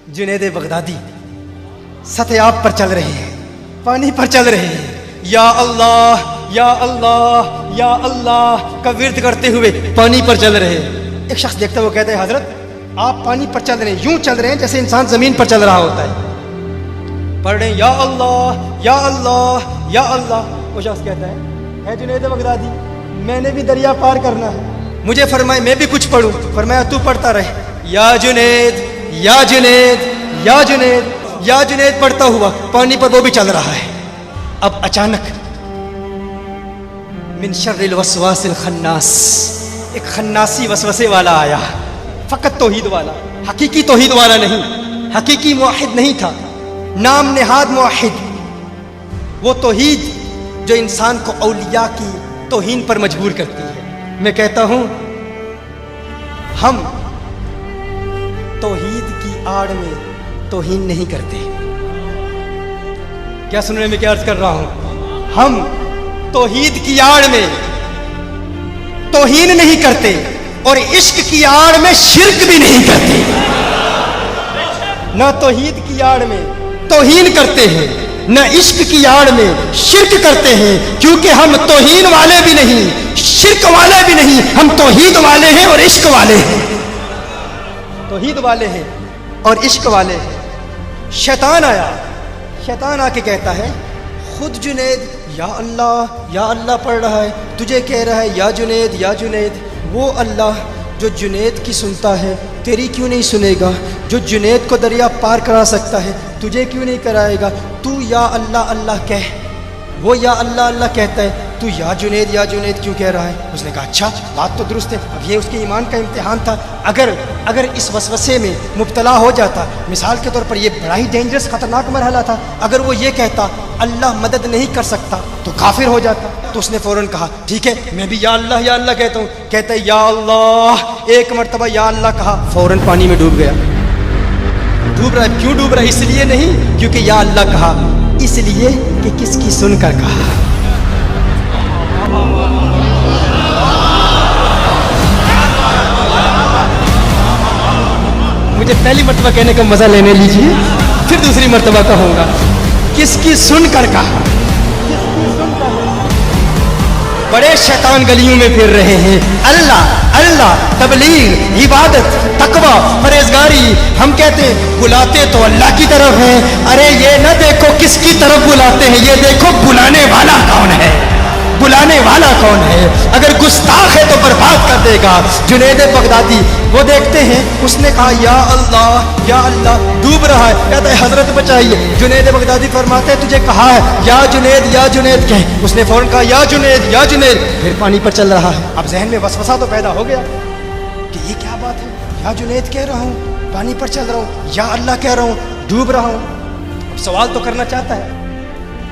Junaid Baghdadi सतयाब पर चल रहे हैं, पानी पर चल रहे हैं। या अल्लाह या अल्लाह या अल्लाह का विर्द करते हुए पानी पर चल रहे हैं। एक शख्स देखता है, वो कहता है हजरत आप पानी पर चल रहे हैं, यूं चल रहे हैं जैसे इंसान जमीन पर चल रहा होता है। पढ़ रहे हैं या अल्लाह या अल्लाह या अल्लाह। वो शख्स कहता है जुनैद बगदादी मैंने भी दरिया पार करना है, मुझे फरमाए मैं भी कुछ पढ़ूं। फरमाया तू पढ़ता रहे। या जुनैद या जुनैद या जुनैद या जुनैद पढ़ता हुआ पानी पर वो भी चल रहा है। अब अचानक मिन शर्रिल वसवासिल खन्नास, एक खन्नासी वसवसे वाला आया। फकत तौहीद वाला, हकीकी तौहीद वाला नहीं, हकीकी मुआहिद नहीं था, नाम नेहाद मुआहिद। वो तौहीद जो इंसान को औलिया की तौहीन पर मजबूर करती है। मैं कहता हूं हम तौहीद की आड़ में तौहीन नहीं करते। क्या सुनने में क्या अर्ज कर रहा हूं? हम तौहीद की आड़ में तौहीन नहीं करते और इश्क की आड़ में शिर्क भी नहीं करते। ना तौहीद की आड़ में तौहीन करते हैं, न इश्क की आड़ में शिर्क करते हैं, क्योंकि हम तौहीन वाले भी नहीं, शिर्क वाले भी नहीं, हम तौहीद वाले हैं और इश्क वाले हैं। तौहीद वाले हैं और इश्क वाले हैं। शैतान आया, शैतान आके कहता है खुद जुनैद या अल्लाह पढ़ रहा है, तुझे कह रहा है या जुनैद। वो अल्लाह जो जुनैद की सुनता है तेरी क्यों नहीं सुनेगा? जो जुनैद को दरिया पार करा सकता है तुझे क्यों नहीं कराएगा? तू या अल्लाह कह। वो या अल्लाह कहता है, तू या जुनैद क्यों कह रहा है? उसने कहा अच्छा बात तो दुरुस्त है। अब ये उसके ईमान का इम्तिहान था। अगर इस वसवसे में मुब्तला हो जाता, मिसाल के तौर पर ये बड़ा ही डेंजरस खतरनाक मरहला था, अगर वो ये कहता अल्लाह मदद नहीं कर सकता तो काफिर हो जाता। तो उसने फौरन कहा ठीक है मैं भी या अल्लाह कहता हूँ। कहता है या अल्लाह, एक मरतबा या अल्लाह कहा, फौरन पानी में डूब गया। डूब रहा है, क्यों डूब रहा है? इसलिए नहीं क्योंकि या अल्लाह कहा, इसलिए कि किसकी सुनकर कहा। मुझे पहली मर्तबा कहने का मजा लेने लीजिए, फिर दूसरी मर्तबा कहूंगा किसकी सुनकर कहा। बड़े शैतान गलियों में फिर रहे हैं। अल्लाह तबलीग इबादत तकवा परहेजगारी, हम कहते बुलाते तो अल्लाह की तरफ है। अरे ये न देखो किसकी तरफ बुलाते हैं, ये देखो बुलाने वाला कौन है, बुलाने वाला कौन है। अगर गुस्ताख है तो बर्बाद कर देगा। जुनैद बगदादी वो देखते हैं, उसने कहा या अल्लाह डूब रहा है। कहता है हजरत बचाइए। जुनैद बगदादी फरमाते हैं तुझे कहा है या जुनैद कह। उसने फौरन कहा या जुनैद, फिर पानी पर चल रहा है। अब जहन में वसवसा तो पैदा हो गया कि ये क्या बात है, या जुनैद कह रहा हूँ, पानी पर चल रहा हूँ, या अल्लाह कह रहा हूँ, डूब रहा हूँ। सवाल तो करना चाहता है,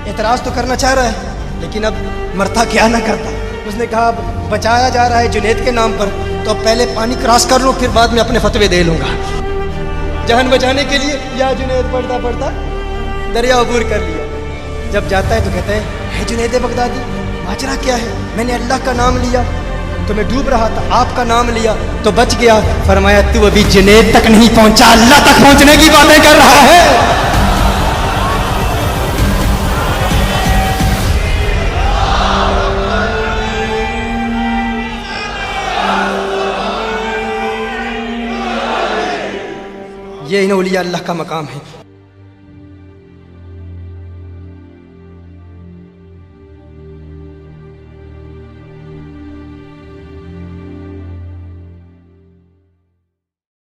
एतराज तो करना चाह रहा है, लेकिन अब मरता क्या ना करता। उसने कहा बचाया जा रहा है जुनैद के नाम पर, तो पहले पानी क्रॉस कर लूँ, फिर बाद में अपने फतवे दे लूँगा। जान बचाने के लिए या जुनैद पढ़ता दरिया अबूर कर लिया। जब जाता है तो कहता है जुनैद बगदादी माजरा क्या है? मैंने अल्लाह का नाम लिया तो मैं डूब रहा था, आपका नाम लिया तो बच गया। फरमाया तू अभी जुनैद तक नहीं पहुंचा, अल्लाह तक पहुंचने की बातें कर रहा है। ये इन औलिया अल्लाह का मकाम है।